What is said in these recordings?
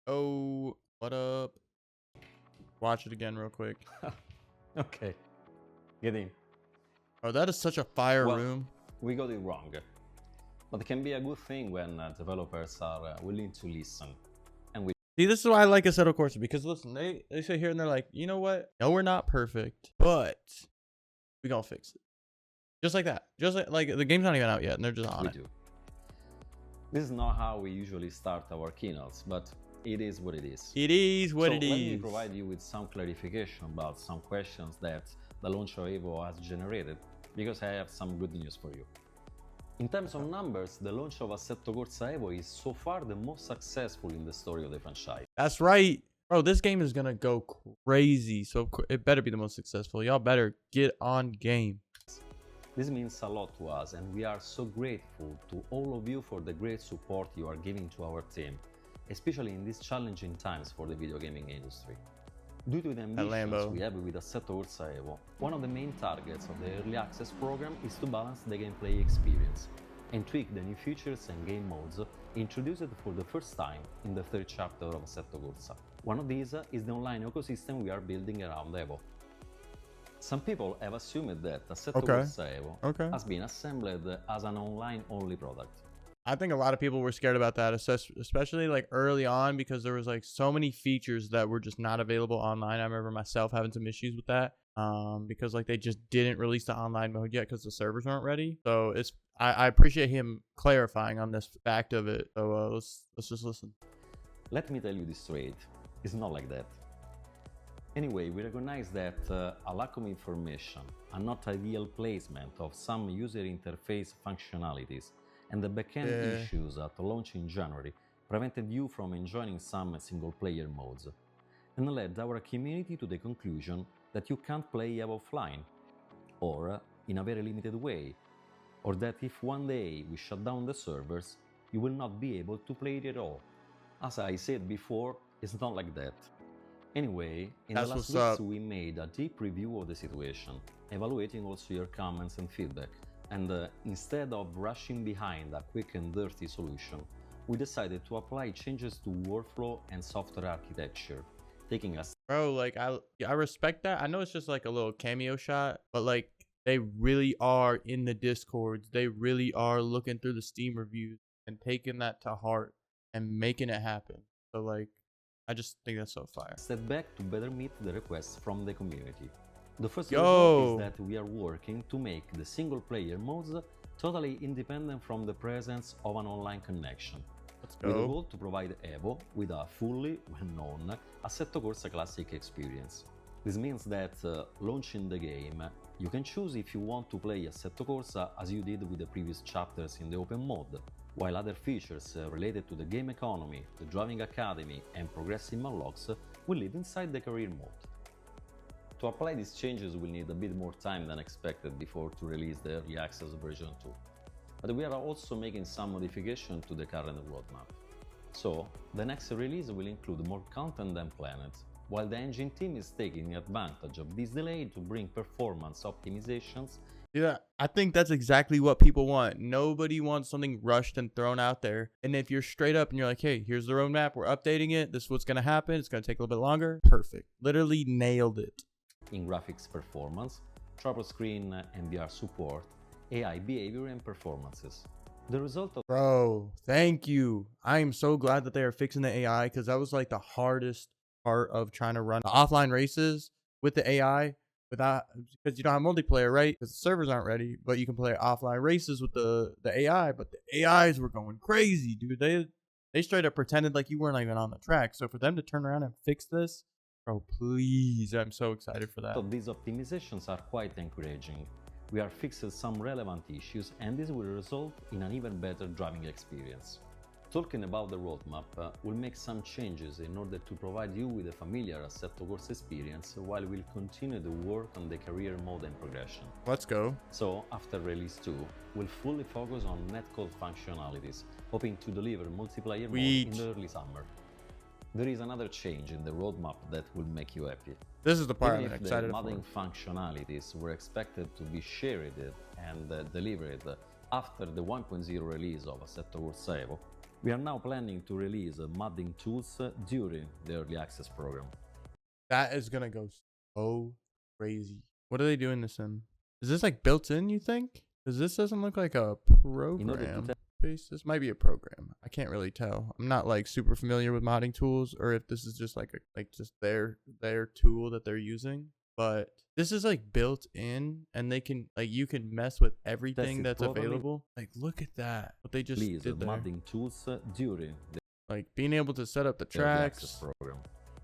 Oh, what up? Watch it again real quick. Okay, get in. Oh, that is such a fire Well, room. we got it wrong. But it can be a good thing when developers are willing to listen. And we See, this is why I like Assetto Corsa, because listen, they sit here and they're like, you know what? No, we're not perfect, but we gonna fix it. Just like that. Just like the game's not even out yet, and they're just on it. do. This is not how we usually start our keynotes, but it is what it is. It is what it is. Let me provide you with some clarification about some questions that the launch of EVO has generated, because I have some good news for you. In terms of numbers, the launch of Assetto Corsa EVO is so far the most successful in the story of the franchise. That's right. Bro, this game is gonna go crazy, so it better be the most successful. Y'all better get on game. This means a lot to us, and we are so grateful to all of you for the great support you are giving to our team, especially in these challenging times for the video gaming industry. Due to the ambitions we have with Assetto Corsa EVO, one of the main targets of the Early Access program is to balance the gameplay experience and tweak the new features and game modes introduced for the first time in the third chapter of Assetto Corsa. One of these is the online ecosystem we are building around EVO. Some people have assumed that Assetto Corsa EVO has been assembled as an online-only product. I think a lot of people were scared about that, especially like early on, because there was like so many features that were just not available online. I remember myself having some issues with that because like they just didn't release the online mode yet because the servers aren't ready. So I appreciate him clarifying on this fact of it. So let's just listen. Let me tell you this straight. It's not like that. Anyway, we recognize that a lack of information, a not ideal placement of some user interface functionalities, and the backend issues at launch in January prevented you from enjoying some single-player modes, and led our community to the conclusion that you can't play EVO offline, or in a very limited way, or that if one day we shut down the servers, you will not be able to play it at all. As I said before, it's not like that. Anyway, in the last weeks we made a deep review of the situation, evaluating also your comments and feedback, and instead of rushing behind a quick and dirty solution, we decided to apply changes to workflow and software architecture, taking us. Bro, like I respect that. I know it's just like a little cameo shot, but like they really are in the Discords. They really are looking through the Steam reviews and taking that to heart and making it happen. So like, I just think that's so fire. Step back to better meet the requests from the community. The first result is that we are working to make the single-player modes totally independent from the presence of an online connection. Let's go. With the goal to provide EVO with a fully well-known Assetto Corsa Classic experience. This means that launching the game, you can choose if you want to play Assetto Corsa as you did with the previous chapters in the open mode, while other features related to the game economy, the driving academy and progressive unlocks will live inside the career mode. To apply these changes we'll need a bit more time than expected before to release the early access version 2. But we are also making some modifications to the current roadmap. So, the next release will include more content than planned, while the engine team is taking advantage of this delay to bring performance optimizations. Yeah, I think that's exactly what people want. Nobody wants something rushed and thrown out there. And if you're straight up and you're like, hey, here's the roadmap, we're updating it, this is what's going to happen, it's going to take a little bit longer. Perfect. Literally nailed it. In graphics performance, triple screen NVR support, AI behavior and performances. The result of— Bro, thank you. I am so glad that they are fixing the AI, because that was like the hardest part of trying to run the offline races with the AI. Without, because you don't have multiplayer, right? Because the servers aren't ready, but you can play offline races with the AI. But the AIs were going crazy, dude. They straight up pretended like you weren't even on the track. So for them to turn around and fix this, bro, please, I'm so excited for that. So these optimizations are quite encouraging. We are fixing some relevant issues, and this will result in an even better driving experience. Talking about the roadmap, we'll make some changes in order to provide you with a familiar Assetto Corsa experience while we'll continue to work on the career mode and progression. Let's go. So, after release 2, we'll fully focus on netcode functionalities, hoping to deliver multiplayer mode in the early summer. There is another change in the roadmap that will make you happy. This is the part Even I'm excited for. The modding functionalities were expected to be shared and delivered after the 1.0 release of Assetto Corsa EVO, We are now planning to release modding tools during the early access program. That is gonna go so crazy. What are they doing this in? Is this like built in, you think? Because this doesn't look like a program. This might be a program. I can't really tell. I'm not like super familiar with modding tools, or if this is just like just their tool that they're using. But this is like built in, and they can like you can mess with everything that's available. Like look at that. What they just did there. Modding tools during the like being able to set up the tracks program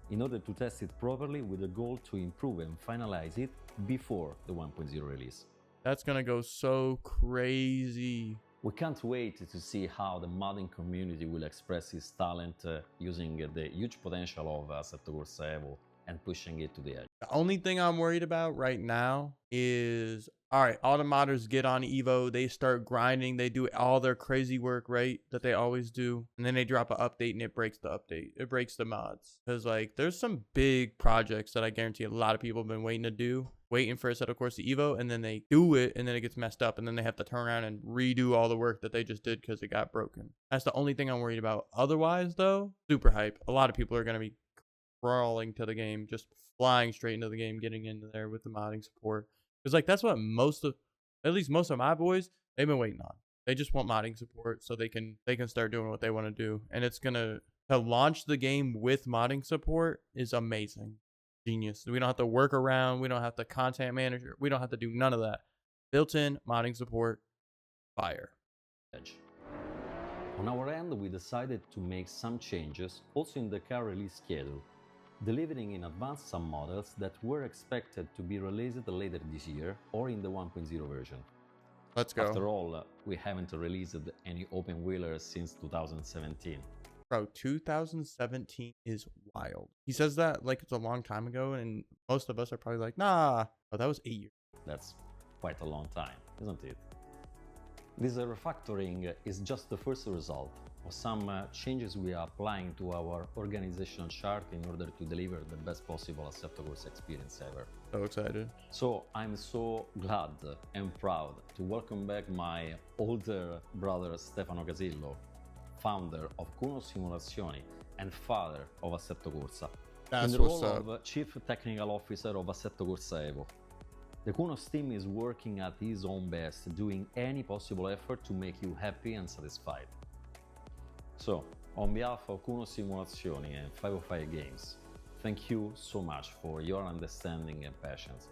in order to test it properly with the goal to improve and finalize it before the 1.0 release. That's gonna go so crazy. We can't wait to see how the modding community will express its talent using the huge potential of Assetto Corsa EVO and pushing it to the edge. The only thing I'm worried about right now is, all right, all the modders get on Evo, they start grinding, they do all their crazy work, right, that they always do, and then they drop an update and it breaks the update. It breaks the mods. Because, like, there's some big projects that I guarantee a lot of people have been waiting to do, waiting for Assetto Corsa EVO, and then they do it, and then it gets messed up, and then they have to turn around and redo all the work that they just did because it got broken. That's the only thing I'm worried about. Otherwise, though, super hype. A lot of people are going to be crawling to the game, just flying straight into the game, getting into there with the modding support. Because, like, that's what at least most of my boys, they've been waiting on. They just want modding support so they can start doing what they want to do. And it's going to launch the game with modding support is amazing. Genius. We don't have to work around. We don't have to content manager. We don't have to do none of that. Built-in modding support. Fire. On our end, we decided to make some changes also in the car release schedule, delivering in advance some models that were expected to be released later this year or in the 1.0 version. Let's go. After all, we haven't released any open wheelers since 2017. Bro, 2017 is wild. He says that like it's a long time ago, and most of us are probably like, nah. Oh, that was 8 years. That's quite a long time, isn't it? This refactoring is just the first result of some changes we are applying to our organizational chart in order to deliver the best possible Assetto Corsa experience ever. So excited. So I'm so glad and proud to welcome back my older brother Stefano Casillo, founder of Cuno Simulazioni and father of Assetto Corsa, in the role of Chief Technical Officer of Assetto Corsa EVO. The Cuno's team is working at his own best, doing any possible effort to make you happy and satisfied. So, on behalf of Cuno Simulazioni and 505 Games, thank you so much for your understanding and patience.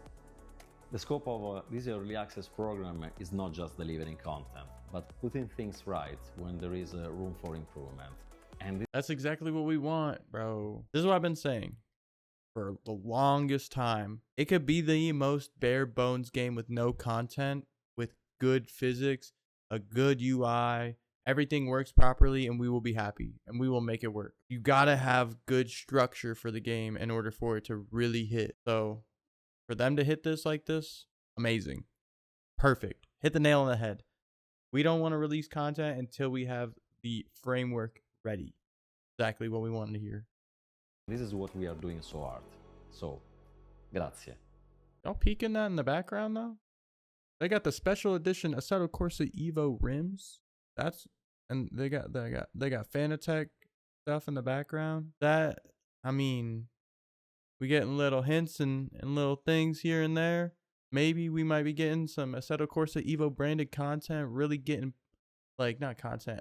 The scope of this early access program is not just delivering content, but putting things right when there is room for improvement. And that's exactly what we want, bro. This is what I've been saying for the longest time. It could be the most bare bones game with no content, with good physics, a good UI, everything works properly, and we will be happy and we will make it work. You gotta have good structure for the game in order for it to really hit. So for them to hit this like this, amazing. Perfect. Hit the nail on the head. We don't want to release content until we have the framework ready. Exactly what we wanted to hear. This is what we are doing so hard. So, grazie. Y'all peeking that in the background though? They got the special edition Assetto Corsa EVO rims. And they got Fanatec stuff in the background. That, I mean, we getting little hints and little things here and there. Maybe we might be getting some Assetto Corsa EVO branded content, really getting like not content,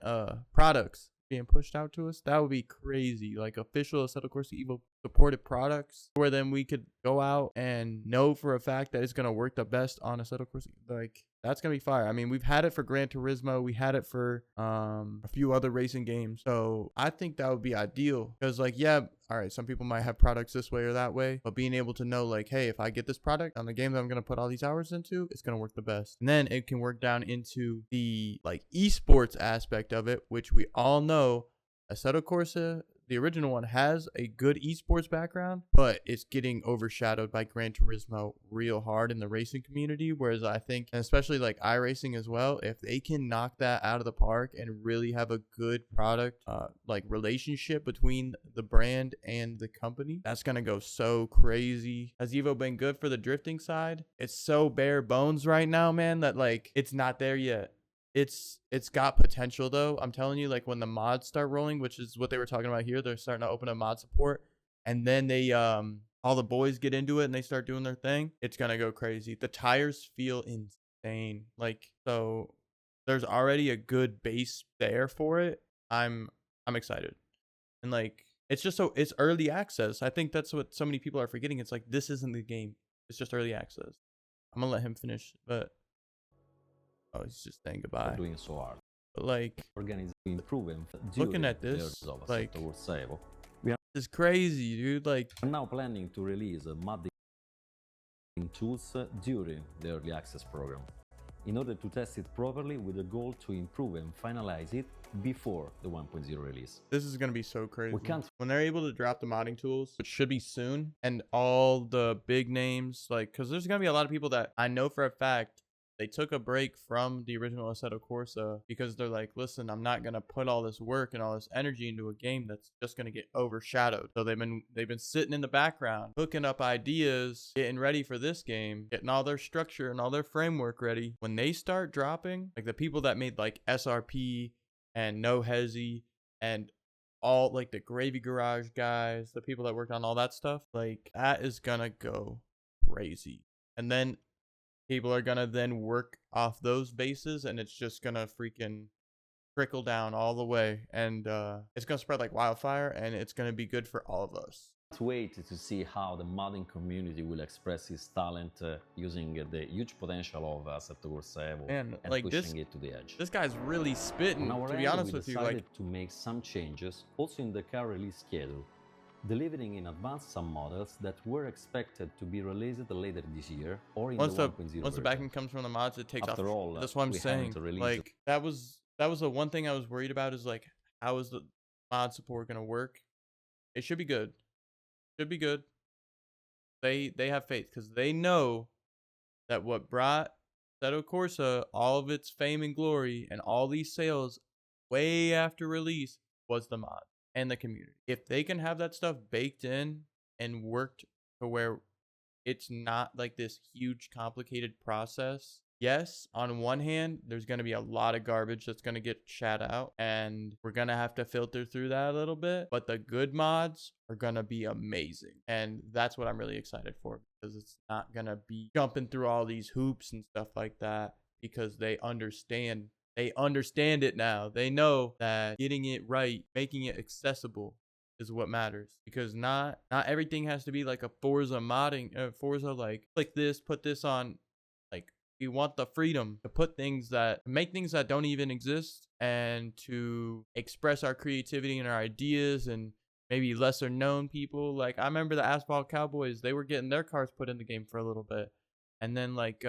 products being pushed out to us. That would be crazy. Like official Assetto Corsa EVO supported products, where then we could go out and know for a fact that it's gonna work the best on Assetto Corsa. Like that's gonna be fire. I mean, we've had it for Gran Turismo, we had it for a few other racing games. So I think that would be ideal. Because like, yeah, all right, some people might have products this way or that way, but being able to know like, hey, if I get this product on the game that I'm gonna put all these hours into, it's gonna work the best. And then it can work down into the like esports aspect of it, which we all know Assetto Corsa, the original one, has a good esports background, but it's getting overshadowed by Gran Turismo real hard in the racing community. Whereas I think, and especially like iRacing as well, if they can knock that out of the park and really have a good product, like relationship between the brand and the company, that's going to go so crazy. Has Evo been good for the drifting side? It's so bare bones right now, man, that like it's not there yet. It's got potential though. I'm telling you, like when the mods start rolling, which is what they were talking about here, they're starting to open up mod support, and then they all the boys get into it and they start doing their thing. It's gonna go crazy. The tires feel insane. Like so, there's already a good base there for it. I'm excited, and like it's just so it's early access. I think that's what so many people are forgetting. It's like this isn't the game. It's just early access. I'm gonna let him finish, but oh, he's just saying for goodbye. doing so hard. But like Organizing improvement looking during at the this, early of like Assetto Corsa EVO. We it's crazy, dude. Like are now planning to release modding tools during the early access program, in order to test it properly with the goal to improve and finalize it before the 1.0 release. this is gonna be so crazy. We can't When they're able to drop the modding tools, which should be soon, and all the big names, like, because there's gonna be a lot of people that I know for a fact they took a break from the original Assetto Corsa because they're like, listen, I'm not gonna put all this work and all this energy into a game that's just gonna get overshadowed. So they've been sitting in the background, hooking up ideas, getting ready for this game, getting all their structure and all their framework ready. When they start dropping, like the people that made like SRP and No Hezi and all like the Gravy Garage guys, the people that worked on all that stuff, like that is gonna go crazy. And then people are gonna then work off those bases, and it's just gonna freaking trickle down all the way, and it's gonna spread like wildfire, and it's gonna be good for all of us. wait to see how the modding community will express its talent using the huge potential of Assetto Corsa EVO And and like pushing it to the edge. this guy's really spitting, On our to be end, honest we with you. decided Like to make some changes also in the car release schedule, delivering in advance some models that were expected to be released later this year or in once the the 1.0 once the version. backing comes from the mods, it takes After off. all, That's what I'm we saying. haven't released Like that was the one thing I was worried about, is like, how is the mod support gonna work? It should be good. Should be good. They have faith because they know that what brought Assetto Corsa all of its fame and glory and all these sales way after release was the mod and the community. If they can have that stuff baked in and worked to where it's not like this huge complicated process. Yes, on one hand, there's going to be a lot of garbage that's going to get shat out, and we're going to have to filter through that a little bit, but the good mods are going to be amazing. And that's what I'm really excited for, because it's not going to be jumping through all these hoops and stuff like that, because they understand it now. They know that getting it right, making it accessible is what matters, because not everything has to be like a Forza modding, Forza like click this, put this on. Like we want the freedom to put things that make things that don't even exist, and to express our creativity and our ideas, and maybe lesser known people. Like I remember the Asphalt Cowboys, they were getting their cars put in the game for a little bit, and then like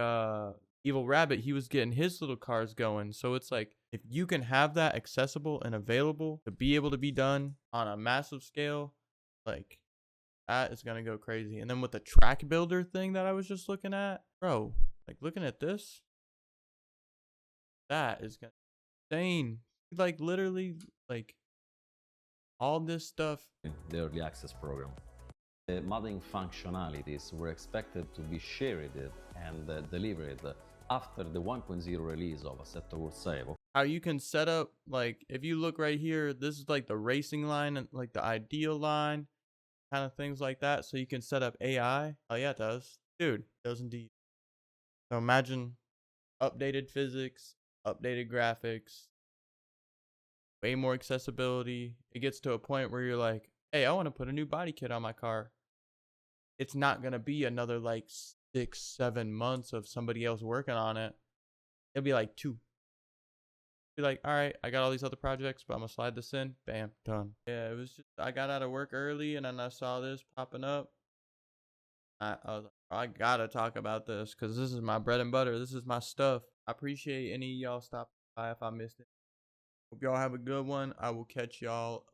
Evil Rabbit, he was getting his little cars going. So it's like, if you can have that accessible and available to be able to be done on a massive scale, like that is gonna go crazy. And then with the track builder thing that I was just looking at, bro, like looking at this, that is gonna be insane. Like literally, like all this stuff. the early access program. The modding functionalities were expected to be shared and delivered after the 1.0 release of Assetto Corsa EVO. How you can set up, like if you look right here, this is like the racing line and like the ideal line, kind of things like that. So you can set up AI. Oh yeah, it does. Dude, it does indeed. So imagine updated physics, updated graphics, way more accessibility. It gets to a point where you're like, hey, I want to put a new body kit on my car. It's not going to be another like 6-7 months of somebody else working on it. It'll be like 2. Be like, all right, I got all these other projects, but I'm gonna slide this in. Bam, done. Yeah, it was just, I got out of work early, and then I saw this popping up. I was like, I gotta talk about this, because this is my bread and butter. This is my stuff. I appreciate any of y'all stopping by if I missed it. Hope y'all have a good one. I will catch y'all